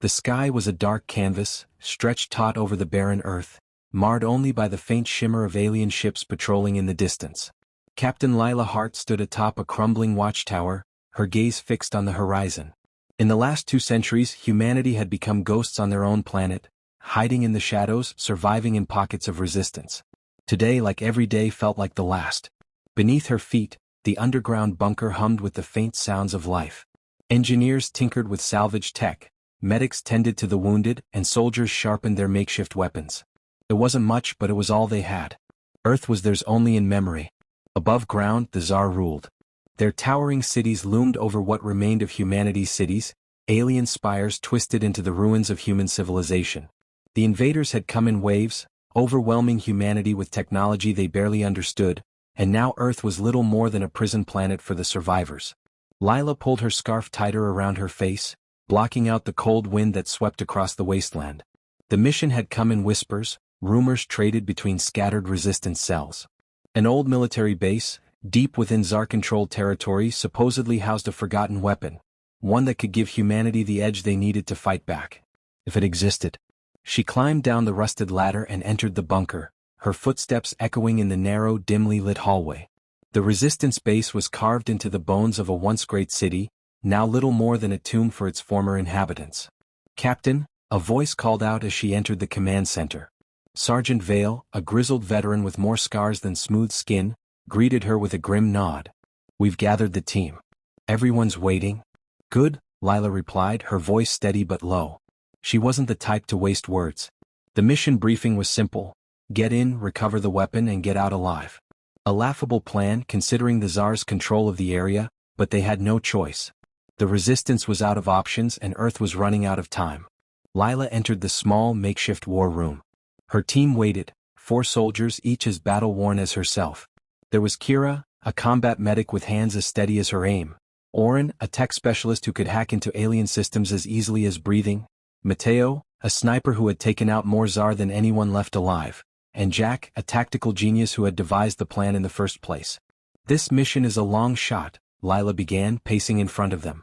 The sky was a dark canvas, stretched taut over the barren earth, marred only by the faint shimmer of alien ships patrolling in the distance. Captain Lila Hart stood atop a crumbling watchtower, her gaze fixed on the horizon. In the last 2 centuries, humanity had become ghosts on their own planet, hiding in the shadows, surviving in pockets of resistance. Today, like every day, felt like the last. Beneath her feet, the underground bunker hummed with the faint sounds of life. Engineers tinkered with salvage tech, medics tended to the wounded, and soldiers sharpened their makeshift weapons. It wasn't much, but it was all they had. Earth was theirs only in memory. Above ground, the Tsar ruled. Their towering cities loomed over what remained of humanity's cities, alien spires twisted into the ruins of human civilization. The invaders had come in waves, overwhelming humanity with technology they barely understood, and now Earth was little more than a prison planet for the survivors. Lila pulled her scarf tighter around her face, blocking out the cold wind that swept across the wasteland. The mission had come in whispers, rumors traded between scattered resistance cells. An old military base, deep within Tsar-controlled territory, supposedly housed a forgotten weapon, one that could give humanity the edge they needed to fight back. If it existed. She climbed down the rusted ladder and entered the bunker, her footsteps echoing in the narrow, dimly lit hallway. The resistance base was carved into the bones of a once great city, now little more than a tomb for its former inhabitants. "Captain," a voice called out as she entered the command center. Sergeant Vale, a grizzled veteran with more scars than smooth skin, greeted her with a grim nod. "We've gathered the team. Everyone's waiting." "Good," Lila replied, her voice steady but low. She wasn't the type to waste words. The mission briefing was simple: get in, recover the weapon, and get out alive. A laughable plan considering the Tsar's control of the area, but they had no choice. The resistance was out of options and Earth was running out of time. Lila entered the small, makeshift war room. Her team waited, 4 soldiers each as battle-worn as herself. There was Kira, a combat medic with hands as steady as her aim. Oren, a tech specialist who could hack into alien systems as easily as breathing. Mateo, a sniper who had taken out more Tsar than anyone left alive. And Jack, a tactical genius who had devised the plan in the first place. "This mission is a long shot," Lila began, pacing in front of them.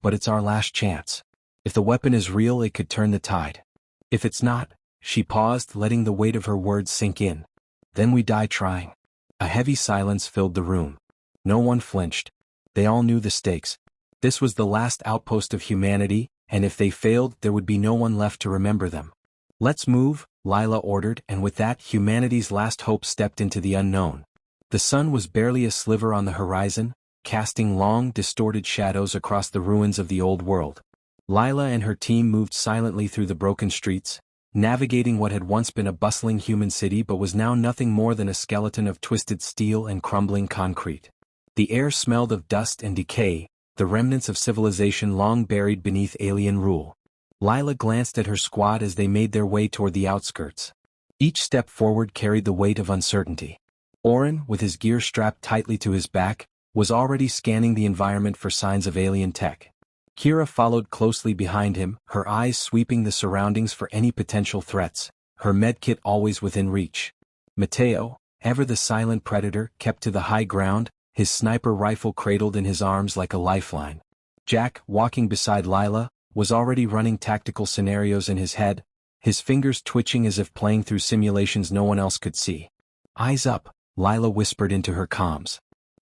"But it's our last chance. If the weapon is real, it could turn the tide. If it's not," she paused, letting the weight of her words sink in, "then we die trying." A heavy silence filled the room. No one flinched. They all knew the stakes. This was the last outpost of humanity, and if they failed, there would be no one left to remember them. "Let's move," Lila ordered, and with that, humanity's last hope stepped into the unknown. The sun was barely a sliver on the horizon, casting long, distorted shadows across the ruins of the old world. Lila and her team moved silently through the broken streets, navigating what had once been a bustling human city but was now nothing more than a skeleton of twisted steel and crumbling concrete. The air smelled of dust and decay, the remnants of civilization long buried beneath alien rule. Lila glanced at her squad as they made their way toward the outskirts. Each step forward carried the weight of uncertainty. Oren, with his gear strapped tightly to his back, was already scanning the environment for signs of alien tech. Kira followed closely behind him, her eyes sweeping the surroundings for any potential threats, her medkit always within reach. Mateo, ever the silent predator, kept to the high ground, his sniper rifle cradled in his arms like a lifeline. Jack, walking beside Lila, was already running tactical scenarios in his head, his fingers twitching as if playing through simulations no one else could see. "Eyes up," Lila whispered into her comms.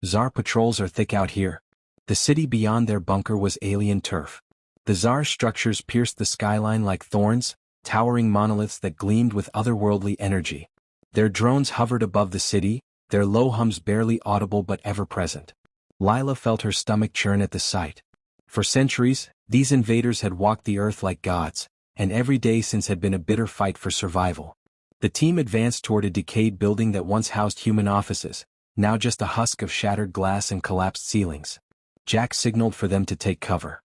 "Tsar patrols are thick out here." The city beyond their bunker was alien turf. The Tsar's structures pierced the skyline like thorns, towering monoliths that gleamed with otherworldly energy. Their drones hovered above the city, their low hums barely audible but ever-present. Lila felt her stomach churn at the sight. For centuries, these invaders had walked the earth like gods, and every day since had been a bitter fight for survival. The team advanced toward a decayed building that once housed human offices, now just a husk of shattered glass and collapsed ceilings. Jack signaled for them to take cover.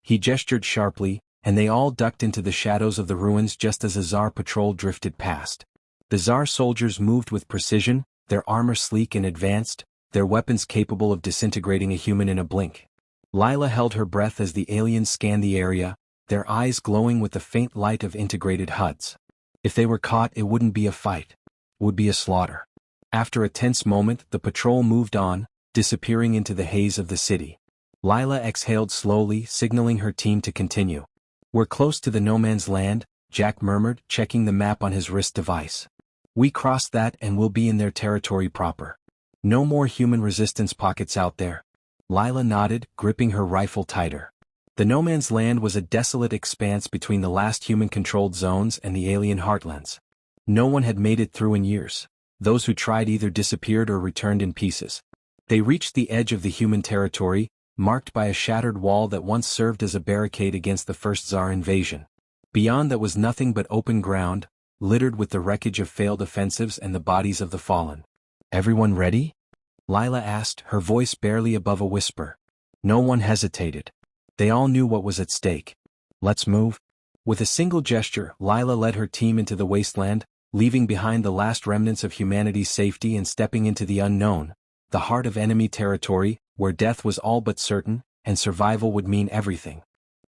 He gestured sharply, and they all ducked into the shadows of the ruins just as a Tsar patrol drifted past. The Tsar soldiers moved with precision, their armor sleek and advanced, their weapons capable of disintegrating a human in a blink. Lila held her breath as the aliens scanned the area, their eyes glowing with the faint light of integrated HUDs. If they were caught, it wouldn't be a fight. It would be a slaughter. After a tense moment, the patrol moved on, disappearing into the haze of the city. Lila exhaled slowly, signaling her team to continue. We're close to the no man's land, Jack murmured, checking the map on his wrist device. We cross that and we'll be in their territory proper. No more human resistance pockets out there. Lila nodded, gripping her rifle tighter. The no man's land was a desolate expanse between the last human-controlled zones and the alien heartlands. No one had made it through in years. Those who tried either disappeared or returned in pieces. They reached the edge of the human territory, marked by a shattered wall that once served as a barricade against the first Tsar invasion. Beyond that was nothing but open ground, littered with the wreckage of failed offensives and the bodies of the fallen. Everyone ready? Lila asked, her voice barely above a whisper. No one hesitated. They all knew what was at stake. Let's move. With a single gesture, Lila led her team into the wasteland, leaving behind the last remnants of humanity's safety and stepping into the unknown, the heart of enemy territory, where death was all but certain, and survival would mean everything.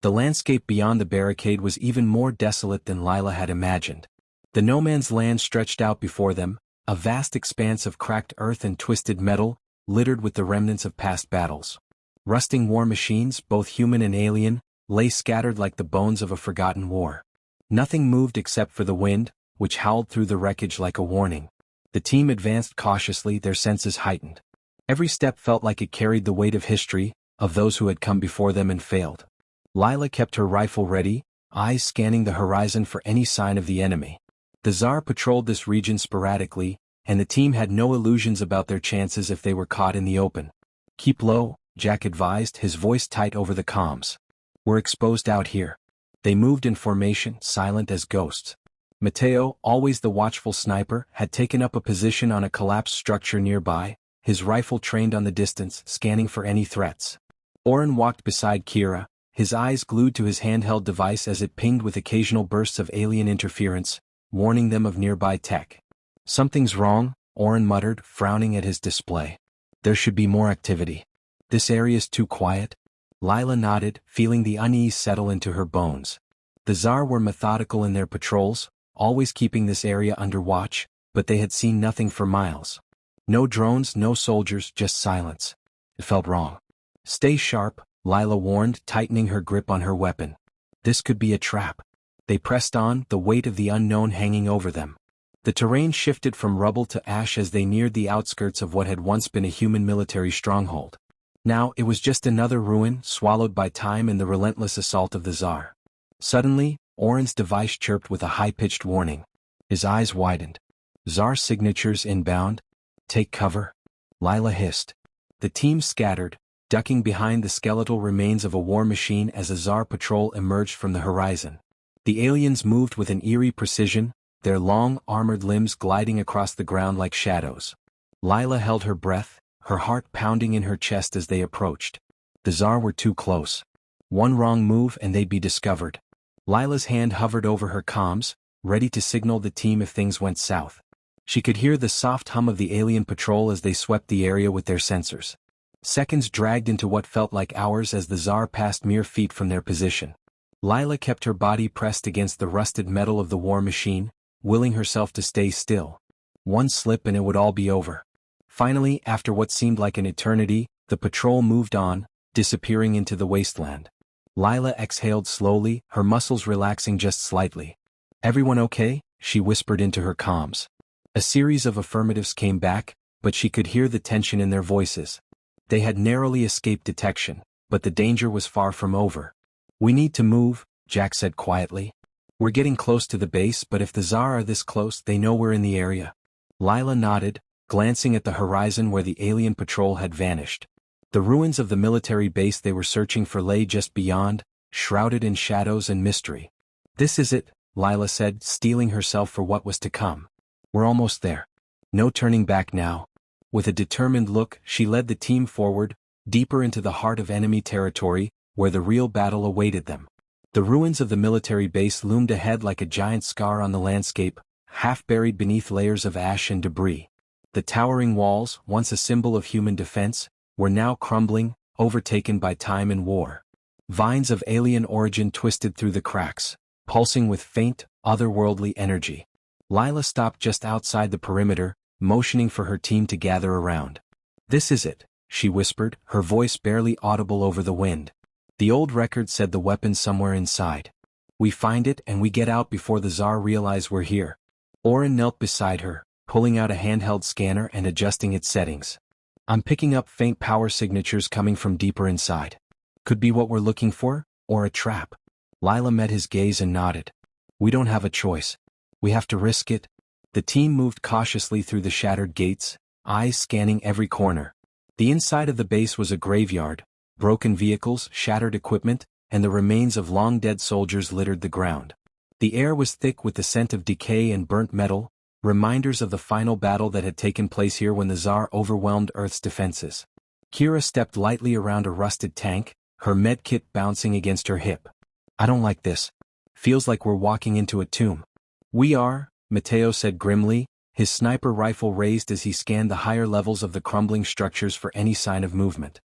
The landscape beyond the barricade was even more desolate than Lila had imagined. The no man's land stretched out before them, a vast expanse of cracked earth and twisted metal, littered with the remnants of past battles. Rusting war machines, both human and alien, lay scattered like the bones of a forgotten war. Nothing moved except for the wind, which howled through the wreckage like a warning. The team advanced cautiously, their senses heightened. Every step felt like it carried the weight of history, of those who had come before them and failed. Lila kept her rifle ready, eyes scanning the horizon for any sign of the enemy. The Tsar patrolled this region sporadically, and the team had no illusions about their chances if they were caught in the open. Keep low, Jack advised, his voice tight over the comms. We're exposed out here. They moved in formation, silent as ghosts. Mateo, always the watchful sniper, had taken up a position on a collapsed structure nearby, his rifle trained on the distance, scanning for any threats. Oren walked beside Kira, his eyes glued to his handheld device as it pinged with occasional bursts of alien interference, warning them of nearby tech. Something's wrong, Oren muttered, frowning at his display. There should be more activity. This area's too quiet. Lila nodded, feeling the unease settle into her bones. The Tsar were methodical in their patrols, always keeping this area under watch, but they had seen nothing for miles. No drones, no soldiers, just silence. It felt wrong. Stay sharp, Lila warned, tightening her grip on her weapon. This could be a trap. They pressed on, the weight of the unknown hanging over them. The terrain shifted from rubble to ash as they neared the outskirts of what had once been a human military stronghold. Now it was just another ruin, swallowed by time and the relentless assault of the Tsar. Suddenly, Oren's device chirped with a high-pitched warning. His eyes widened. Tsar signatures inbound. Take cover. Lila hissed. The team scattered, ducking behind the skeletal remains of a war machine as a Tsar patrol emerged from the horizon. The aliens moved with an eerie precision, their long, armored limbs gliding across the ground like shadows. Lila held her breath, her heart pounding in her chest as they approached. The Tsar were too close. One wrong move and they'd be discovered. Lila's hand hovered over her comms, ready to signal the team if things went south. She could hear the soft hum of the alien patrol as they swept the area with their sensors. Seconds dragged into what felt like hours as the Tsar passed mere feet from their position. Lila kept her body pressed against the rusted metal of the war machine, willing herself to stay still. One slip and it would all be over. Finally, after what seemed like an eternity, the patrol moved on, disappearing into the wasteland. Lila exhaled slowly, her muscles relaxing just slightly. Everyone okay? She whispered into her comms. A series of affirmatives came back, but she could hear the tension in their voices. They had narrowly escaped detection, but the danger was far from over. We need to move, Jack said quietly. We're getting close to the base, but if the Tsar are this close, they know we're in the area. Lila nodded, glancing at the horizon where the alien patrol had vanished. The ruins of the military base they were searching for lay just beyond, shrouded in shadows and mystery. This is it, Lila said, steeling herself for what was to come. We're almost there. No turning back now. With a determined look, she led the team forward, deeper into the heart of enemy territory, where the real battle awaited them. The ruins of the military base loomed ahead like a giant scar on the landscape, half buried beneath layers of ash and debris. The towering walls, once a symbol of human defense, were now crumbling, overtaken by time and war. Vines of alien origin twisted through the cracks, pulsing with faint, otherworldly energy. Lila stopped just outside the perimeter, motioning for her team to gather around. This is it, she whispered, her voice barely audible over the wind. The old record said the weapon somewhere inside. We find it and we get out before the Tsar realize we're here. Oren knelt beside her, pulling out a handheld scanner and adjusting its settings. I'm picking up faint power signatures coming from deeper inside. Could be what we're looking for, or a trap. Lila met his gaze and nodded. We don't have a choice. We have to risk it. The team moved cautiously through the shattered gates, eyes scanning every corner. The inside of the base was a graveyard. Broken vehicles, shattered equipment, and the remains of long-dead soldiers littered the ground. The air was thick with the scent of decay and burnt metal, reminders of the final battle that had taken place here when the Tsar overwhelmed Earth's defenses. Kira stepped lightly around a rusted tank, her medkit bouncing against her hip. I don't like this. Feels like we're walking into a tomb. We are, Matteo said grimly, his sniper rifle raised as he scanned the higher levels of the crumbling structures for any sign of movement.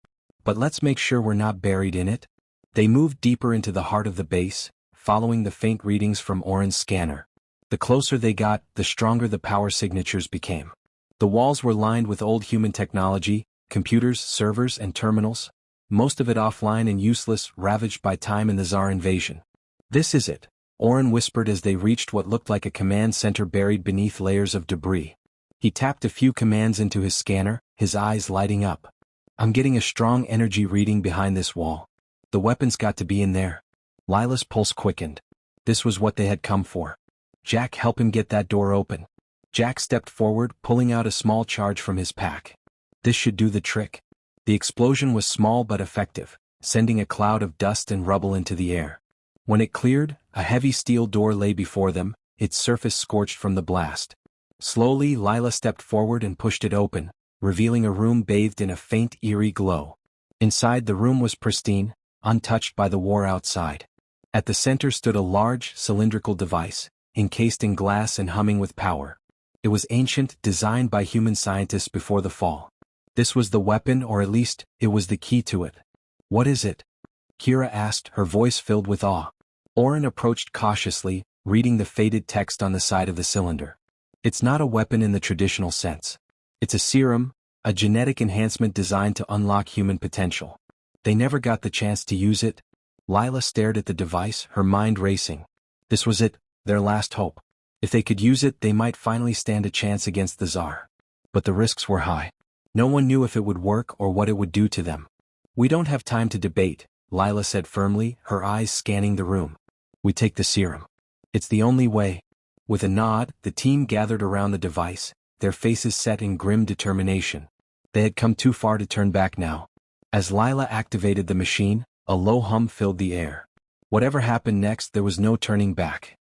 But let's make sure we're not buried in it. They moved deeper into the heart of the base, following the faint readings from Oren's scanner. The closer they got, the stronger the power signatures became. The walls were lined with old human technology, computers, servers, and terminals, most of it offline and useless, ravaged by time and the Tsar invasion. This is it, Oren whispered as they reached what looked like a command center buried beneath layers of debris. He tapped a few commands into his scanner, his eyes lighting up. I'm getting a strong energy reading behind this wall. The weapons got to be in there. Lila's pulse quickened. This was what they had come for. Jack, help him get that door open. Jack stepped forward, pulling out a small charge from his pack. This should do the trick. The explosion was small but effective, sending a cloud of dust and rubble into the air. When it cleared, a heavy steel door lay before them, its surface scorched from the blast. Slowly, Lila stepped forward and pushed it open, revealing a room bathed in a faint, eerie glow. Inside, the room was pristine, untouched by the war outside. At the center stood a large, cylindrical device, encased in glass and humming with power. It was ancient, designed by human scientists before the fall. This was the weapon, or at least, it was the key to it. What is it? Kira asked, her voice filled with awe. Oren approached cautiously, reading the faded text on the side of the cylinder. It's not a weapon in the traditional sense. It's a serum, a genetic enhancement designed to unlock human potential. They never got the chance to use it. Lila stared at the device, her mind racing. This was it, their last hope. If they could use it, they might finally stand a chance against the Tsar. But the risks were high. No one knew if it would work or what it would do to them. We don't have time to debate, Lila said firmly, her eyes scanning the room. We take the serum. It's the only way. With a nod, the team gathered around the device, their faces set in grim determination. They had come too far to turn back now. As Lila activated the machine, a low hum filled the air. Whatever happened next, there was no turning back.